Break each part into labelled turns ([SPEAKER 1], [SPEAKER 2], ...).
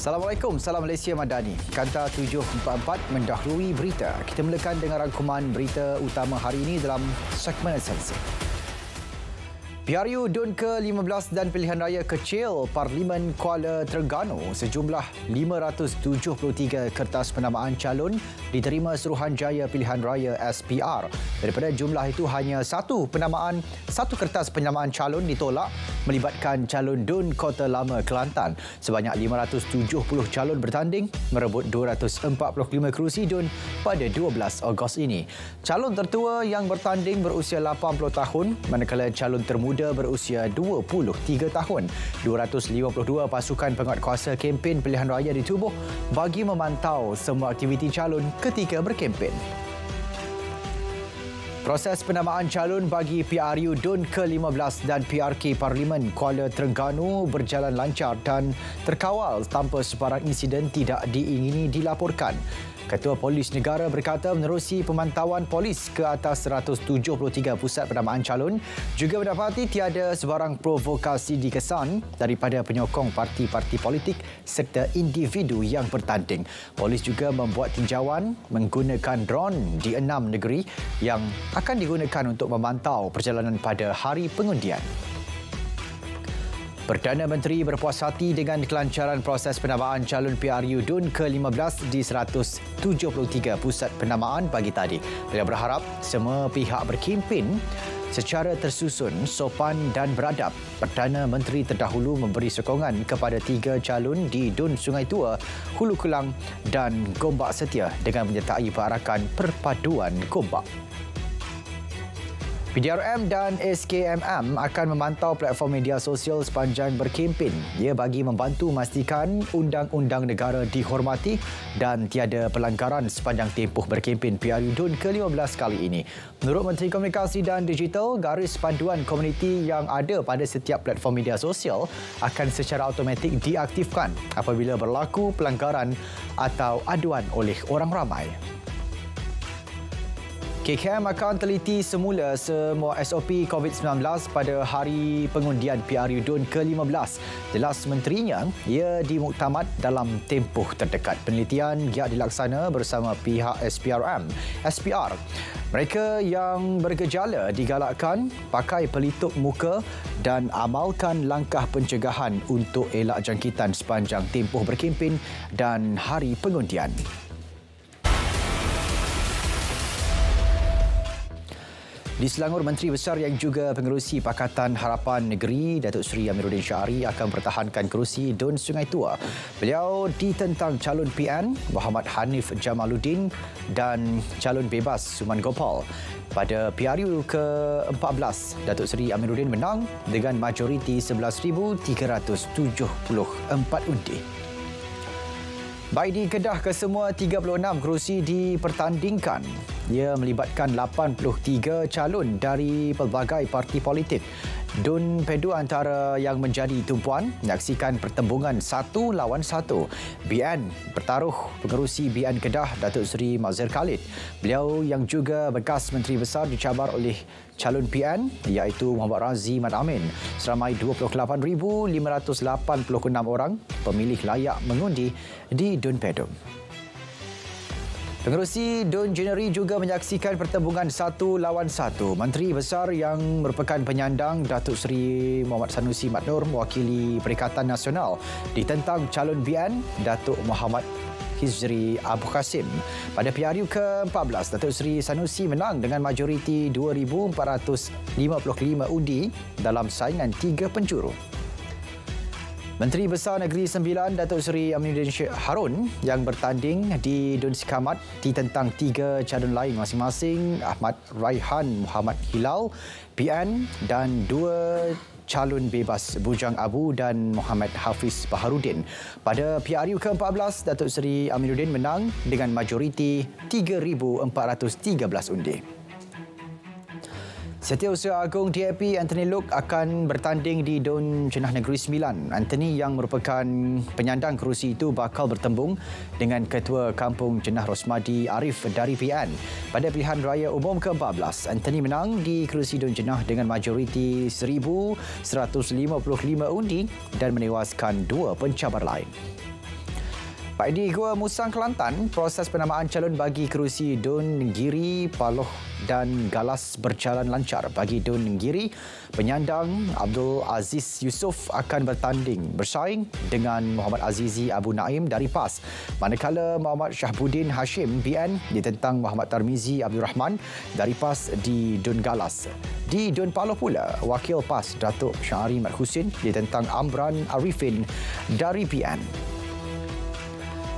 [SPEAKER 1] Assalamualaikum, salam Malaysia Madani. Kanta 744 mendahului berita. Kita mulakan dengan rangkuman berita utama hari ini dalam segmen esensi. PRU DUN ke-15 dan pilihan raya kecil Parlimen Kuala Terengganu, sejumlah 573 kertas penamaan calon diterima Suruhanjaya Pilihan Raya SPR. Daripada jumlah itu, hanya satu kertas penamaan calon ditolak melibatkan calon DUN Kota Lama Kelantan. Sebanyak 570 calon bertanding merebut 245 kerusi DUN pada 12 Ogos ini. Calon tertua yang bertanding berusia 80 tahun, manakala calon termuda berusia 23 tahun. 252 pasukan penguatkuasa kempen pilihan raya ditubuh bagi memantau semua aktiviti calon ketika berkempen. Proses penamaan calon bagi PRU DUN ke-15 dan PRK Parlimen Kuala Terengganu berjalan lancar dan terkawal tanpa sebarang insiden tidak diingini dilaporkan. Ketua Polis Negara berkata menerusi pemantauan polis ke atas 173 pusat penamaan calon juga mendapati tiada sebarang provokasi dikesan daripada penyokong parti-parti politik serta individu yang bertanding. Polis juga membuat tinjauan menggunakan drone di 6 negeri yang akan digunakan untuk memantau perjalanan pada hari pengundian. Perdana Menteri berpuas hati dengan kelancaran proses penamaan calon PRU DUN ke-15 di 173 pusat penamaan pagi tadi. Beliau berharap semua pihak berkempen secara tersusun, sopan dan beradab. Perdana Menteri terdahulu memberi sokongan kepada 3 calon di DUN Sungai Tua, Hulu Kelang dan Gombak Setia dengan menyertai perarakan perpaduan Gombak. PDRM dan SKMM akan memantau platform media sosial sepanjang berkempen. Ia bagi membantu memastikan undang-undang negara dihormati dan tiada pelanggaran sepanjang tempoh berkempen PRU DUN ke-15 kali ini. Menurut Menteri Komunikasi dan Digital, garis panduan komuniti yang ada pada setiap platform media sosial akan secara automatik diaktifkan apabila berlaku pelanggaran atau aduan oleh orang ramai. KKM akan teliti semula semua SOP COVID-19 pada hari pengundian PRU DUN ke-15. Jelas menterinya, ia dimuktamad dalam tempoh terdekat. Penelitian giat dilaksana bersama pihak SPR. Mereka yang bergejala digalakkan pakai pelitup muka dan amalkan langkah pencegahan untuk elak jangkitan sepanjang tempoh berkempen dan hari pengundian. Di Selangor, Menteri Besar yang juga pengerusi Pakatan Harapan Negeri, Datuk Seri Amiruddin Syahari akan mempertahankan kerusi DUN Sungai Tua. Beliau ditentang calon PN Muhammad Hanif Jamaluddin dan calon bebas Suman Gopal. Pada PRU ke-14, Datuk Seri Amiruddin menang dengan majoriti 11,374 undi. Baik di Kedah, kesemua 36 kerusi dipertandingkan. Ia melibatkan 83 calon dari pelbagai parti politik. DUN Pedu antara yang menjadi tumpuan menyaksikan pertembungan 1 lawan 1. BN bertaruh pengerusi BN Kedah Datuk Seri Mazhar Khalid. Beliau yang juga bekas Menteri Besar dicabar oleh calon PN iaitu Muhammad Razi Mat Amin. Seramai 28,586 orang pemilih layak mengundi di DUN Pedu. Pengerusi DUN Jeneri juga menyaksikan pertembungan 1 lawan 1. Menteri Besar yang merupakan penyandang Datuk Seri Muhammad Sanusi Mat Nur mewakili Perikatan Nasional ditentang calon BN Datuk Muhammad Hizri Abu Qasim. Pada PRU ke-14, Datuk Seri Sanusi menang dengan majoriti 2,455 undi dalam saingan 3 penjuru. Menteri Besar Negeri Sembilan Datuk Seri Aminuddin Sheikh Harun yang bertanding di DUN Sikamat ditentang 3 calon lain masing-masing Ahmad Raihan Muhammad Hilal PN dan 2 calon bebas Bujang Abu dan Muhammad Hafiz Baharudin. Pada PRU ke-14, Datuk Seri Aminuddin menang dengan majoriti 3,413 undi. Setiausaha Agung DAP Anthony Loke akan bertanding di DUN Jenah Negeri Sembilan. Anthony yang merupakan penyandang kerusi itu bakal bertembung dengan Ketua Kampung Jenah Rosmadi Arif dari PN. Pada pilihan raya umum ke-14, Anthony menang di kerusi DUN Jenah dengan majoriti 1,155 undi dan menewaskan 2 pencabar lain. Baik, di Gua Musang, Kelantan, proses penamaan calon bagi kerusi Dun Negiri, Paloh dan Galas berjalan lancar. Bagi Dun Negiri, penyandang Abdul Aziz Yusof akan bertanding bersaing dengan Muhammad Azizi Abu Naim dari PAS. Manakala Muhammad Syahbudin Hashim BN ditentang Muhammad Tarmizi Abdul Rahman dari PAS di Dun Galas. Di Dun Paloh pula, Wakil PAS Datuk Syahari Mat Husin ditentang Amran Arifin dari PN.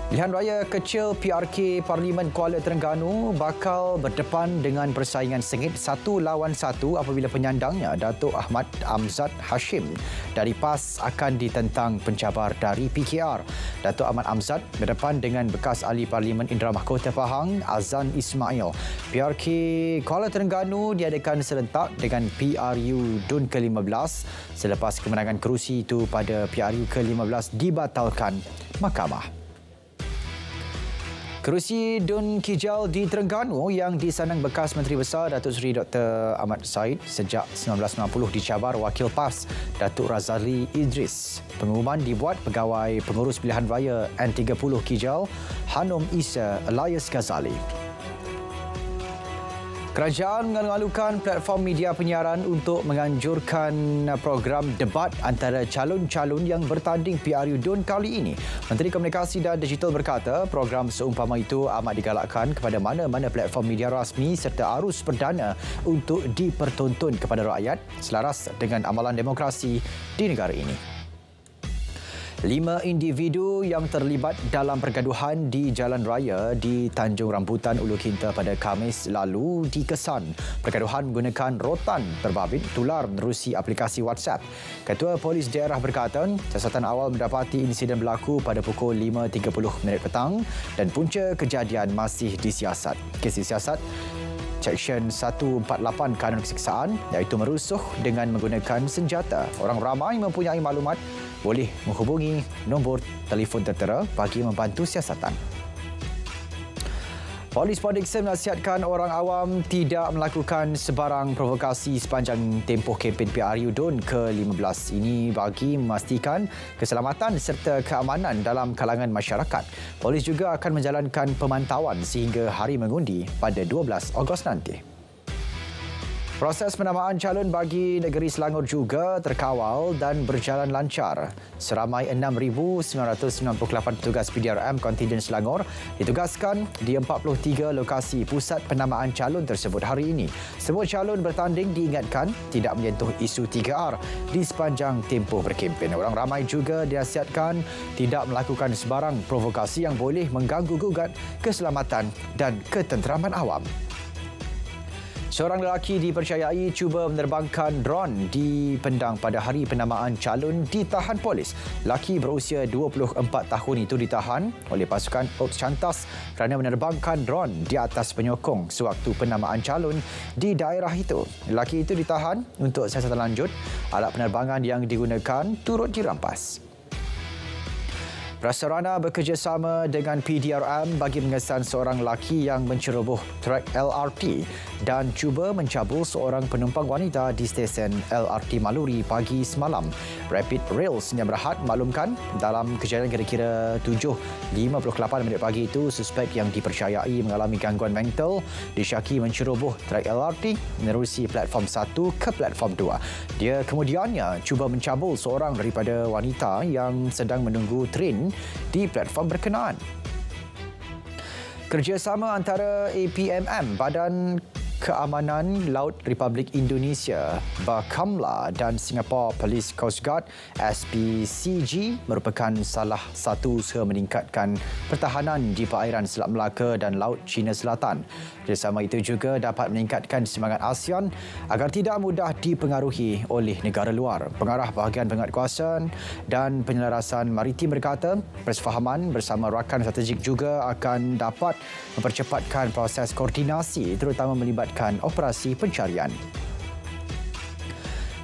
[SPEAKER 1] Pilihan raya kecil PRK Parlimen Kuala Terengganu bakal berdepan dengan persaingan sengit 1 lawan 1 apabila penyandangnya Datuk Ahmad Amzad Hashim dari PAS akan ditentang pencabar dari PKR. Datuk Ahmad Amzad berdepan dengan bekas Ahli Parlimen Indra Mahkota Pahang Azan Ismail. PRK Kuala Terengganu diadakan serentak dengan PRU Dun ke-15 selepas kemenangan kerusi itu pada PRU ke-15 dibatalkan mahkamah. Kerusi Dun Kijal di Terengganu yang disandang bekas Menteri Besar Datuk Seri Dr. Ahmad Said sejak 1990 dicabar Wakil PAS Datuk Razali Idris. Pengumuman dibuat Pegawai Pengurus Pilihan Raya N30 Kijal Hanum Isa Elias Ghazali. Kerajaan mengalu-alukan platform media penyiaran untuk menganjurkan program debat antara calon-calon yang bertanding PRU Dun kali ini. Menteri Komunikasi dan Digital berkata program seumpama itu amat digalakkan kepada mana-mana platform media rasmi serta arus perdana untuk dipertonton kepada rakyat selaras dengan amalan demokrasi di negara ini. 5 individu yang terlibat dalam pergaduhan di jalan raya di Tanjung Rambutan, Ulu Kinta pada Khamis lalu dikesan. Pergaduhan menggunakan rotan terbabit tular menerusi aplikasi WhatsApp. Ketua Polis Daerah berkata, siasatan awal mendapati insiden berlaku pada pukul 5.30 petang dan punca kejadian masih disiasat. Kes disiasat Seksyen 148 Kanun Keseksaan iaitu merusuh dengan menggunakan senjata. Orang ramai mempunyai maklumat boleh menghubungi nombor telefon tertera bagi membantu siasatan. Polis Port Dickson menasihatkan orang awam tidak melakukan sebarang provokasi sepanjang tempoh kempen PRU Dun ke-15 ini bagi memastikan keselamatan serta keamanan dalam kalangan masyarakat. Polis juga akan menjalankan pemantauan sehingga hari mengundi pada 12 Ogos nanti. Proses penamaan calon bagi negeri Selangor juga terkawal dan berjalan lancar. Seramai 6,998 petugas PDRM kontingen Selangor ditugaskan di 43 lokasi pusat penamaan calon tersebut hari ini. Semua calon bertanding diingatkan tidak menyentuh isu 3R di sepanjang tempoh berkempen. Orang ramai juga dinasihatkan tidak melakukan sebarang provokasi yang boleh mengganggu-gugat keselamatan dan ketenteraman awam. Seorang lelaki dipercayai cuba menerbangkan drone di Pendang pada hari penamaan calon ditahan polis. Lelaki berusia 24 tahun itu ditahan oleh pasukan Ops Cantas kerana menerbangkan drone di atas penyokong sewaktu penamaan calon di daerah itu. Lelaki itu ditahan untuk siasatan lanjut. Alat penerbangan yang digunakan turut dirampas. Prasarana bekerjasama dengan PDRM bagi mengesan seorang lelaki yang menceroboh trek LRT dan cuba mencabul seorang penumpang wanita di stesen LRT Maluri pagi semalam. Rapid Rail Sdn Bhd maklumkan dalam kejadian kira-kira 7.58 pagi itu, suspek yang dipercayai mengalami gangguan mental disyaki menceroboh trek LRT menerusi platform 1 ke platform 2. Dia kemudiannya cuba mencabul seorang daripada wanita yang sedang menunggu tren di platform berkenaan. Kerjasama antara APMM, Badan Keamanan Laut Republik Indonesia, Bakamla dan Singapore Police Coast Guard SPCG merupakan salah satu usaha meningkatkan pertahanan di perairan Selat Melaka dan Laut Cina Selatan. Kerjasama itu juga dapat meningkatkan semangat ASEAN agar tidak mudah dipengaruhi oleh negara luar. Pengarah Bahagian Penguatkuasaan dan Penyelarasan Maritim berkata, persefahaman bersama rakan strategik juga akan dapat mempercepatkan proses koordinasi terutama melibatkan operasi pencarian.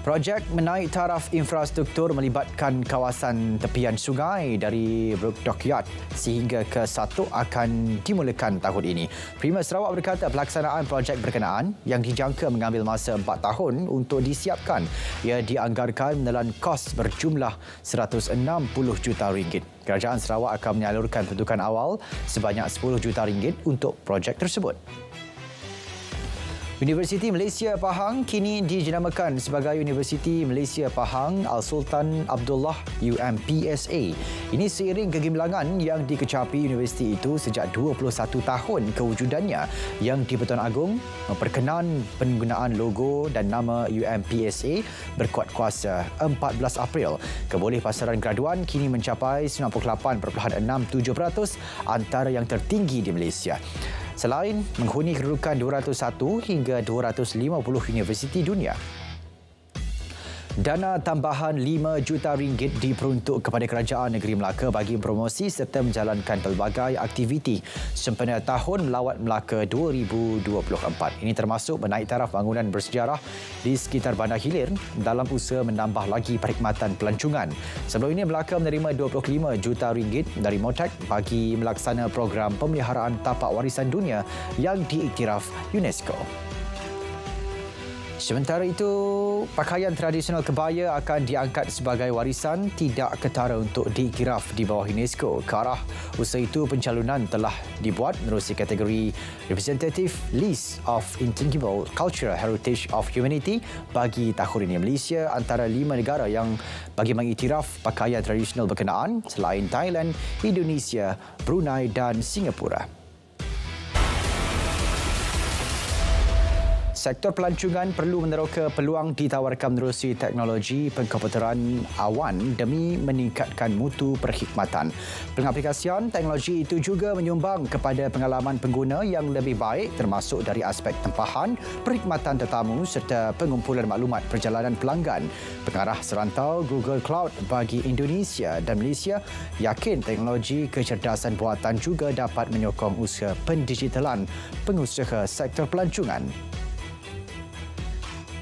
[SPEAKER 1] Projek menaik taraf infrastruktur melibatkan kawasan tepian sungai dari Brook Dockyard sehingga ke Satuk akan dimulakan tahun ini. Primer Sarawak berkata pelaksanaan projek berkenaan yang dijangka mengambil masa 4 tahun untuk disiapkan. Ia dianggarkan menelan kos berjumlah RM160 juta. Kerajaan Sarawak akan menyalurkan peruntukan awal sebanyak RM10 juta untuk projek tersebut. Universiti Malaysia Pahang kini dijenamakan sebagai Universiti Malaysia Pahang Al-Sultan Abdullah UMPSA. Ini seiring kegemilangan yang dikecapi universiti itu sejak 21 tahun kewujudannya yang di-Pertuan Agong memperkenan penggunaan logo dan nama UMPSA berkuat kuasa 14 April. Keboleh pasaran graduan kini mencapai 98.67%, antara yang tertinggi di Malaysia. Selain menghuni kedudukan 201 hingga 250 universiti dunia. Dana tambahan RM5 juta diperuntuk kepada Kerajaan Negeri Melaka bagi promosi serta menjalankan pelbagai aktiviti sempena Tahun Melawat Melaka 2024. Ini termasuk menaik taraf bangunan bersejarah di sekitar Bandar Hilir dalam usaha menambah lagi perkhidmatan pelancongan. Sebelum ini Melaka menerima RM25 juta dari MOTAC bagi melaksana program pemeliharaan tapak warisan dunia yang diiktiraf UNESCO. Sementara itu, pakaian tradisional kebaya akan diangkat sebagai warisan tidak ketara untuk diiktiraf di bawah UNESCO. Ke arah usaha itu, pencalonan telah dibuat menerusi kategori Representative List of Intangible Cultural Heritage of Humanity bagi tahun ini. Malaysia antara 5 negara yang bagi mengiktiraf pakaian tradisional berkenaan selain Thailand, Indonesia, Brunei dan Singapura. Sektor pelancongan perlu meneroka peluang ditawarkan menerusi teknologi pengkomputeran awan demi meningkatkan mutu perkhidmatan. Pengaplikasian teknologi itu juga menyumbang kepada pengalaman pengguna yang lebih baik termasuk dari aspek tempahan, perkhidmatan tetamu serta pengumpulan maklumat perjalanan pelanggan. Pengarah serantau Google Cloud bagi Indonesia dan Malaysia yakin teknologi kecerdasan buatan juga dapat menyokong usaha pendigitalan pengusaha sektor pelancongan.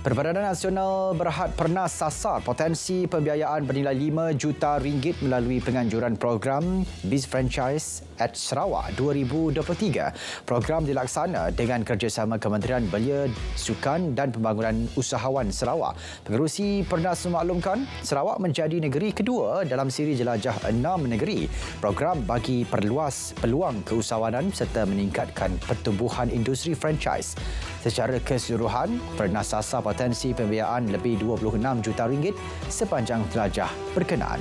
[SPEAKER 1] Perbadanan Nasional Berhad pernah sasar potensi pembiayaan bernilai RM5 juta melalui penganjuran program Biz Franchise at Sarawak 2023. Program dilaksana dengan kerjasama Kementerian Belia, Sukan dan Pembangunan Usahawan Sarawak. Pengerusi Pernas memaklumkan Sarawak menjadi negeri kedua dalam siri jelajah 6 negeri. Program bagi perluas peluang keusahawanan serta meningkatkan pertumbuhan industri franchise. Secara keseluruhan, Pernas sasar potensi pembiayaan lebih RM26 juta sepanjang jelajah berkenaan.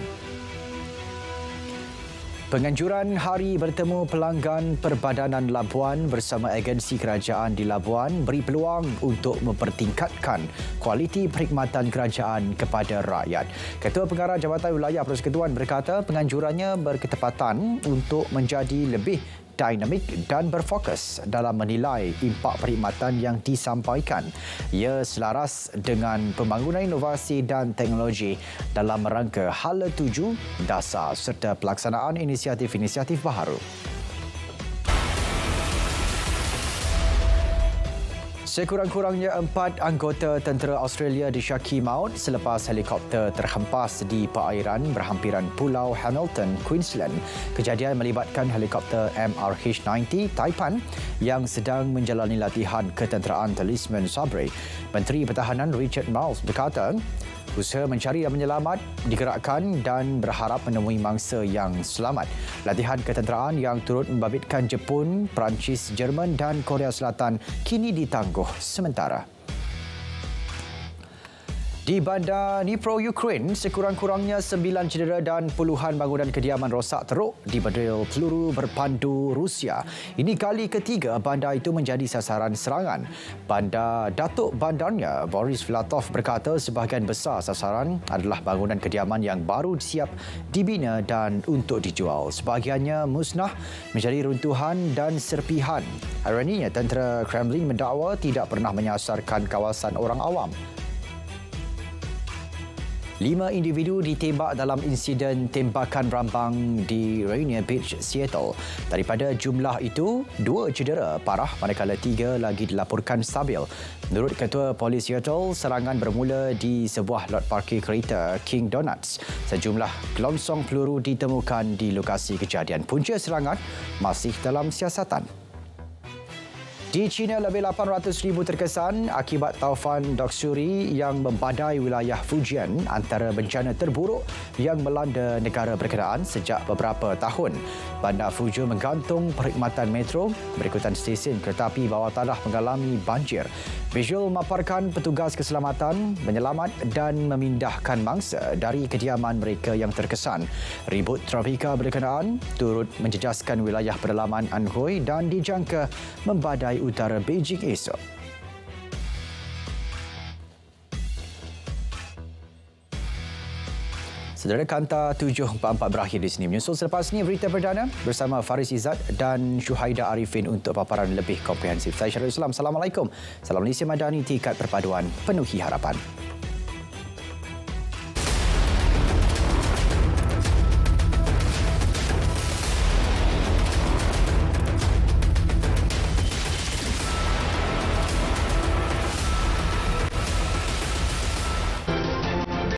[SPEAKER 1] Penganjuran Hari Bertemu Pelanggan Perbadanan Labuan bersama agensi kerajaan di Labuan beri peluang untuk mempertingkatkan kualiti perkhidmatan kerajaan kepada rakyat. Ketua Pengarah Jabatan Wilayah Persekutuan berkata penganjurannya berketepatan untuk menjadi lebih dinamik dan berfokus dalam menilai impak perkhidmatan yang disampaikan. Ia selaras dengan pembangunan inovasi dan teknologi dalam rangka Hala 7 dasar serta pelaksanaan inisiatif-inisiatif baharu. Sekurang-kurangnya 4 anggota tentera Australia disyaki maut selepas helikopter terhempas di perairan berhampiran Pulau Hamilton, Queensland. Kejadian melibatkan helikopter MRH-90 Taipan yang sedang menjalani latihan ketenteraan Talisman Sabre. Menteri Pertahanan Richard Marles berkata, usaha mencari dan menyelamat digerakkan dan berharap menemui mangsa yang selamat. Latihan ketenteraan yang turut membabitkan Jepun, Perancis, Jerman dan Korea Selatan kini ditangguh sementara. Di bandar Dnipro, Ukraine, sekurang-kurangnya 9 cedera dan puluhan bangunan kediaman rosak teruk dibedil peluru berpandu Rusia. Ini kali ketiga bandar itu menjadi sasaran serangan. Bandar Datuk Bandarnya Boris Filatov berkata sebahagian besar sasaran adalah bangunan kediaman yang baru siap dibina dan untuk dijual. Sebahagiannya musnah menjadi runtuhan dan serpihan. Ironinya, tentera Kremlin mendakwa tidak pernah menyasarkan kawasan orang awam. 5 individu ditembak dalam insiden tembakan rambang di Rainier Beach, Seattle. Daripada jumlah itu, 2 cedera parah manakala 3 lagi dilaporkan stabil. Menurut Ketua Polis Seattle, serangan bermula di sebuah lot parkir kereta King Donuts. Sejumlah gelongsong peluru ditemukan di lokasi kejadian. Punca serangan masih dalam siasatan. Di China, lebih 800,000 terkesan akibat taufan Doksuri yang membadai wilayah Fujian, antara bencana terburuk yang melanda negara berkenaan sejak beberapa tahun. Bandar Fuzhou menggantung perkhidmatan metro, berikutan stesen kereta api bawah tanah mengalami banjir. Visual memaparkan petugas keselamatan menyelamat dan memindahkan mangsa dari kediaman mereka yang terkesan. Ribut trafika berkenaan turut menjejaskan wilayah pedalaman Anhui dan dijangka membadai utara Beijing esok. Saudara, Kanta 744 berakhir di sini. Menyusul selepas ini berita perdana bersama Faris Izzat dan Syuhaida Arifin untuk paparan lebih komprehensif. Saya Syarul Islam. Assalamualaikum. Salam Malaysia Madani, Tingkat Perpaduan Penuhi Harapan.